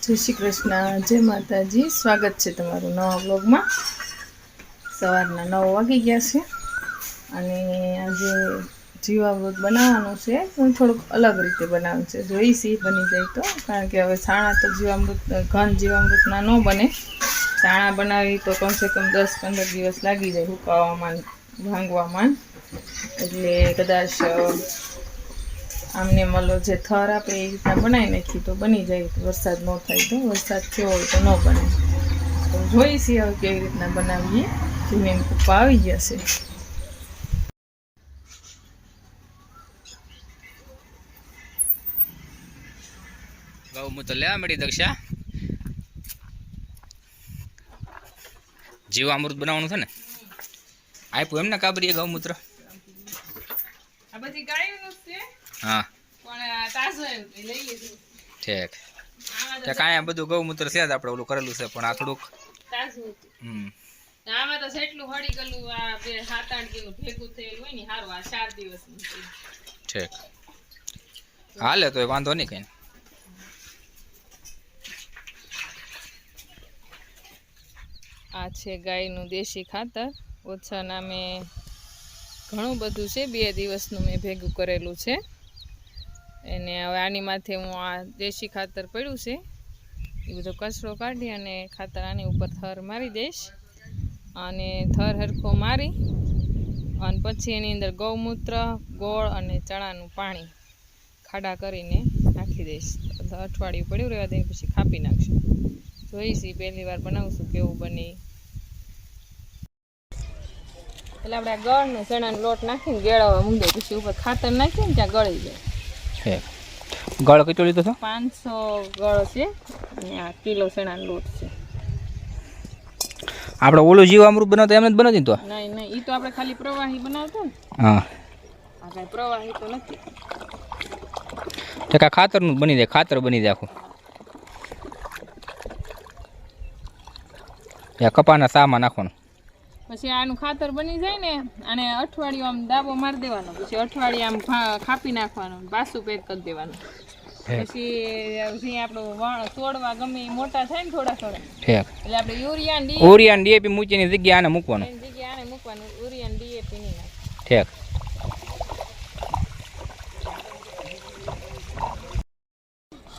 જય શ્રી કૃષ્ણ, જય માતાજી. સ્વાગત છે તમારું નવા બ્લોગમાં. સવારના 9 વાગી ગયા છે અને આજે જીવામૃત બનાવવાનું છે. પણ થોડુંક અલગ રીતે બનાવવાનું છે. જોઈશી બની જાય તો, કારણ કે હવે છાણા તો જીવામૃત ઘન જીવામૃતના ન બને. છાણા બનાવી તો કમસે કમ 10-15 દિવસ લાગી જાય હુકાવવામાં, ભાંગવામાં. એટલે કદાચ આમને મલો જે થર આપે એ રીતના બનાવી નાખી તો બની જાય. વરસાદ ન થાય તો, વરસાદ થયો હોય તો ન બને. તો જોઈશી હવે કેવી રીતના બનાવીએ. જીમે પપ્પા આવી ગયા છે. ગૌમૂત્ર લેવા મળી દક્ષા. જીવામૃત બનાવવાનું છે ને, આપ્યું એમને કાબરીએ ગૌમૂત્ર. આ બધી ગાયોનું છે. હા પણ તાજો આવ્યું લઈ લીધું. ઠીક. તે કાંઈ બધું ગૌમૂત્ર છે જ આપણે ઓલું કરેલું છે, પણ આ થોડુંક તાજું હતું. આમાં તો જેટલું હળી ગયેલું આ 7-8 કિલો ભેગું થયેલું હોય ને સારું. આ 4 દિવસનું ઠીક હાલે તો વાંધો નહીં કઈ. આ છે ગાયનું દેશી ખાતર. ઓછા નામે ઘણું બધું છે. 2 દિવસનું મેં ભેગું કરેલું છે. એને હવે આની માથે હું આ દેશી ખાતર પડ્યું છે એ બધો કચરો કાઢી અને ખાતર આની ઉપર થર મારી દઈશ. અને થર હરખો મારી અને પછી એની અંદર ગૌમૂત્ર, ગોળ અને ચણાનું પાણી ખાડા કરીને નાખી દઈશ. અઠવાડિયું પડ્યું રહેવા દઈને પછી ખાપી નાખશું. જોઈશી પહેલી વાર બનાવશું કેવું બને. એટલે આપણે ગળનો ચણાનો લોટ નાખીને ગેળાવા મૂકી પછી ઉપર ખાતર નાખીને ત્યાં ગળી જાય. ગળ કેટલો લીધો છો? 500 ગળ છે અને આ કિલો ચણાનો લોટ છે. આપણે ઓલું જીવામૃત બનાવતા એમ જ બનાવતી તો? નહીં એ તો આપણે ખાલી પ્રવાહી બનાવતા ને. હા આ કાંઈ પ્રવાહી તો નથી. ટકા ખાતરનું બની જાય, ખાતર બની જાય આખું. કપાના સામાં નાખવાનું. પછી આનું ખાતર બની જાય ને, અને અઠવાડિયું આમ દાબો મારી દેવાનો. પછી અઠવાડિયે આમ ખાપી નાખવાનું, પાછું પેક કરી દેવાનું. પછી જે આપણું છોડવા ગમે મોટા થાય ને થોડા એટલે આપણે યુરિયા ડીએપી મૂકીની જગ્યાએ આને મૂકવાનું. જગ્યાએ આને મૂકવાનું. યુરિયા ડીએપી નહીં નાખે. ઠીક.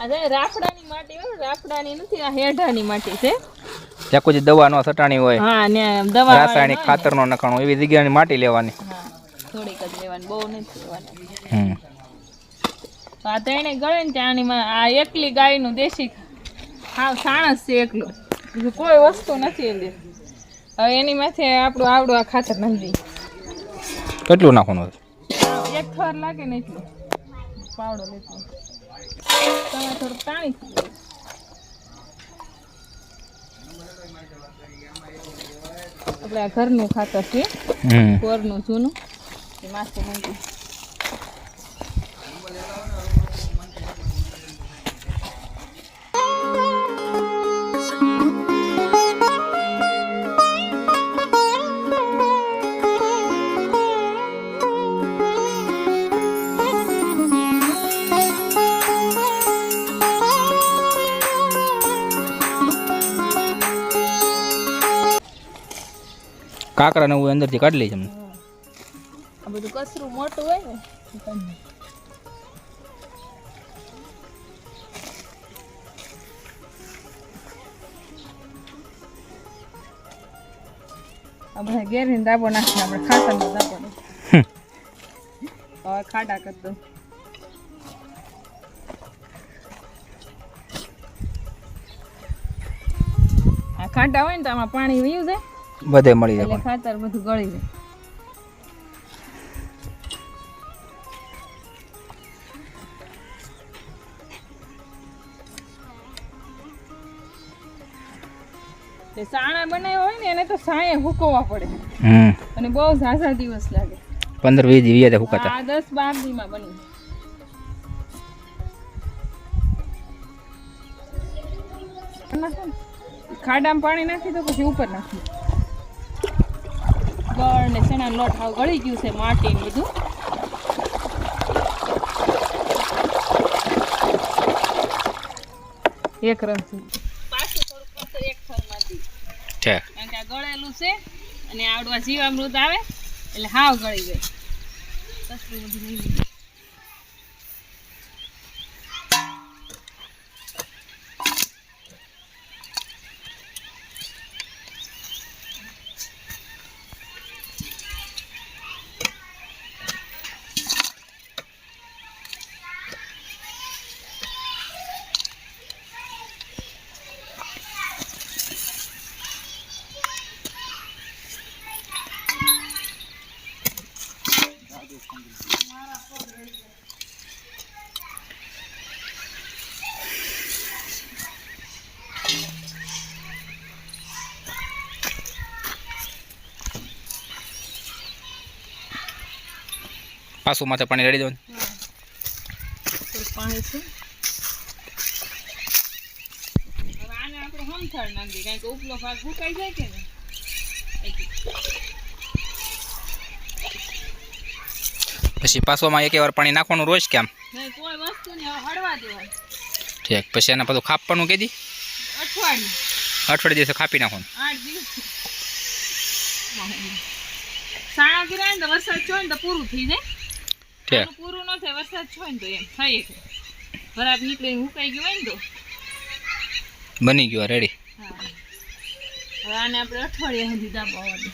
આ રાફડાની માટી હોય, રાફડાની નથી, આ હેઠાની માટી છે. ત્યાં કોઈ દવા નો છટાણી હોય, હા, ને દવા રાસાયણિક ખાતર નો નખાણો, એવી જગ્યાની માટી લેવાની. હા, થોડીક જ લેવાની, બહુ નથી લેવાની. આ તેને ગળે ને ત્યાં આ એકલી ગાયનું દેશી હાવ સાણસ છે એકલું, બીજું કોઈ વસ્તુ નથી એની. હવે એની માથે આપણું આવડું આ ખાતર નાખી. કેટલું નાખવાનું? એક થર લાગે ને એટલું પાવડો લેતો. તમે થોડુંક પાણી આપણે આ ઘરનું ખાતર છે, કોરનું જૂનું, એ માથે મૂકી. કાકરા ને હું અંદરથી કાઢી લઈશ. આ બધું કચરું મોટું હોય ને આપણે ઘેરીને દાબો નાખીએ. આપણે ખાતરનો દાબો નાખીએ. હવે ખાડા કરી દો. આ ખાડા હોય ને તો આમાં પાણી વયું જાય, બધે મળી જાય, એટલે ખાતર બધું ગળી જાય. સાણા બનાવ્યો હોય ને એને તો સાયે હુકવવા પડે, અને બહુ ઝાઝા દિવસ લાગે. 15-20 દિવસ હુકાતા. આ 10-12 દીમાં બની. ખાડામાં પાણી નાખી દો, પછી ઉપર નાખી. ગળ ને ચણા લોટ હાવ ગળી ગયું છે, માટી ને બધું. એક રમથી પાછું થોડુંક મસ્ત એક થરમાંથી છે કારણ કે આ ગળેલું છે અને આવડવા જીવામૃત આવે એટલે હાવ ગળી જાય સસ્તું બધું નહીં પાછું માથે પાણી રેડી દેવાનું થોડું પાણી છે હવે આને આપણે હમથાળ નાખી કારણ કે ઉપલો ભાગ ફૂકાઈ જાય કે ને પછી પાછોમાં એક વાર પાણી નાખવાનું રોજ કેમ નહીં કોઈ વસ્તુ ને હવે હળવા દેવાય ઠીક પછી એના પાછું ખાપવાનું કીધી અઠવાડિયું દિવસે ખાપી નાખવાનું 8 દિવસ સાણા ગિરાય ને તો વરસાદ છો ને તો પૂરું થઈ જાય ઠીક પૂરું ન થાય વરસાદ છો ને તો એમ થાય કે બરાબર નીકળીને હુકાઈ ગયું હોય ને તો બની ગયો રેડી હા હવે આને આપણે અઠવાડિયા સુધી દાબવાનું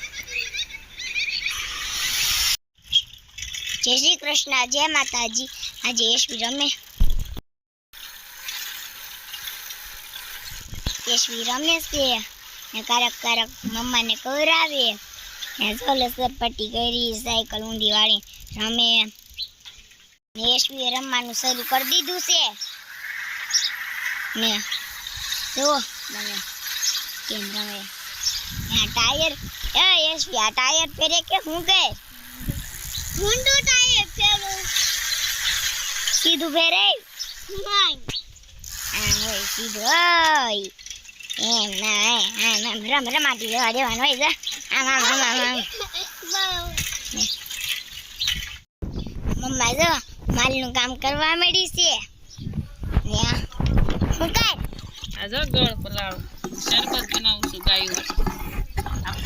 જય શ્રી કૃષ્ણ જય માતાજી આજે યશવી રમે છે ને કારક મમ્માને કવરાવે ને સપટ્ટી કરી સાયકલ ઊંધી વાળી રમે ને યશવીએ રમવાનું શરૂ કરી દીધું છે ને જો મને કેમ રમે આ ટાયર યશવી આ ટાયર પહેરે કે હું ગઈ મુંડો ટાયર પહેરો સીધું પહેરે નહીં હોય સીધું હોય એમ ના રમાટી જવા દેવાનું હોય છે આમ મમ્મા જો માલનું કામ કરવા મળી છે શું કર આ જો ગળ પલાળો શરબત બનાવું છું ગાયું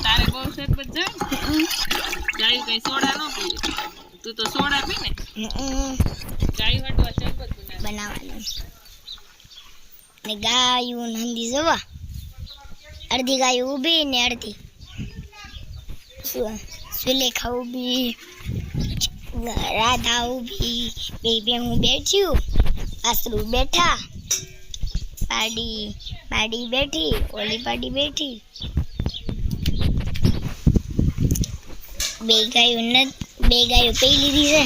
તારે બહુ શરબત જાય ગાયું કઈ સોડા ન પીવે તું તો સોડા પી ને ગાયું હટવા શરબત બનાવવાનું ને ગાયું નંદી જોવા અડધી ગાયું ઊભી ને અડધી સુલેખા ઊભી રાધા ઊભી બે હું બેઠ્યું આસરું બેઠા પાડી બેઠી ઓલી પાડી બેઠી બે ગાયો પી લીધી છે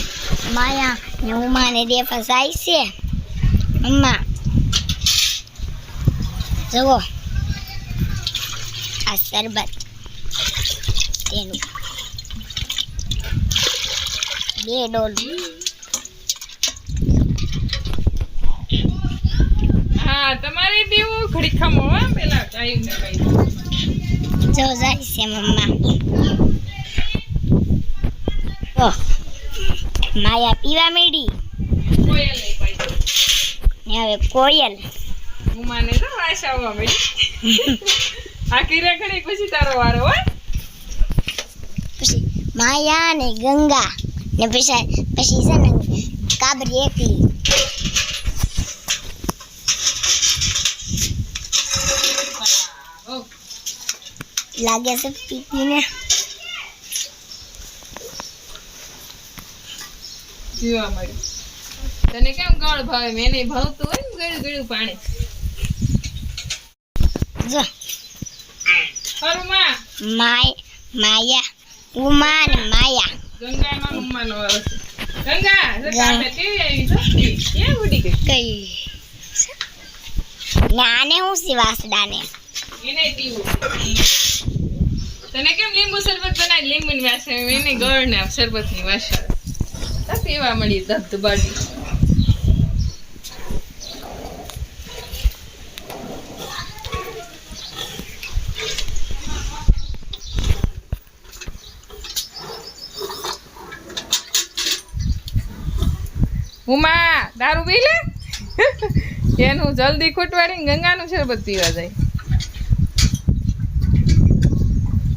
માયા ને ઉમા ને બે ફસાઈ છે અમ્મા જુઓ આ શરબત તેનું 2 ડોલ હા તમારે પીવું ઘડી ખમો હા પેલા ગાયું ને કઈ જો જાય છે મમ્મા માયા પીવા માંડી કોયલ નહીં પાઈ ને હવે કોયલ ઉમાને તો આશા આવવા મળી આ કિરા ઘડી પછી તારો વારો હોય પછી માયા ને ગંગા ને પછી છે ને કાબરી એકલી લાગે છે પીપીને જીવા મળ્યું તને કેમ ગળ ભાવે મેં નહીં ભાવતું હોય ને ગળ્યું ગળ્યું પાણી જો ખરું માં માયા ઉમા ને માયા ગંગા નો ઉમ્માનો વારો છે ગંગા કામે કેવી આવી સસ્તી ક્યાં ઉડી ગઈ કઈ નાને હું સી વાસડાને એને પીવું તને કેમ લીંબુ શરબત બનાવી લીંબુની વાસ એને ગળ ને શરબતની વાસ આવે પીવા મળી ધબધબાટી ઉમા દારૂ પી લે એનું જલ્દી ખૂટવાડીને ગંગાનું શરબત પીવા જાય.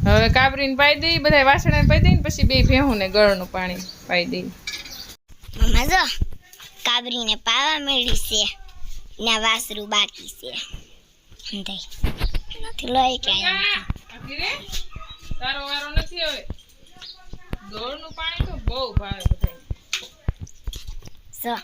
હવે કાબરીને પાઈ દઈ, બધા વાસણે પાઈ દઈ ને પછી બે ભેહું ને ગળનું પાણી પાઈ દઈ. મમ્મા જો કાબરીને પાવા મળી છે ના વાસરું બાકી છે નથી લઈ કે તારો વારો નથી હવે. ગળનું પાણી તો બહુ ભાવે બધા. જો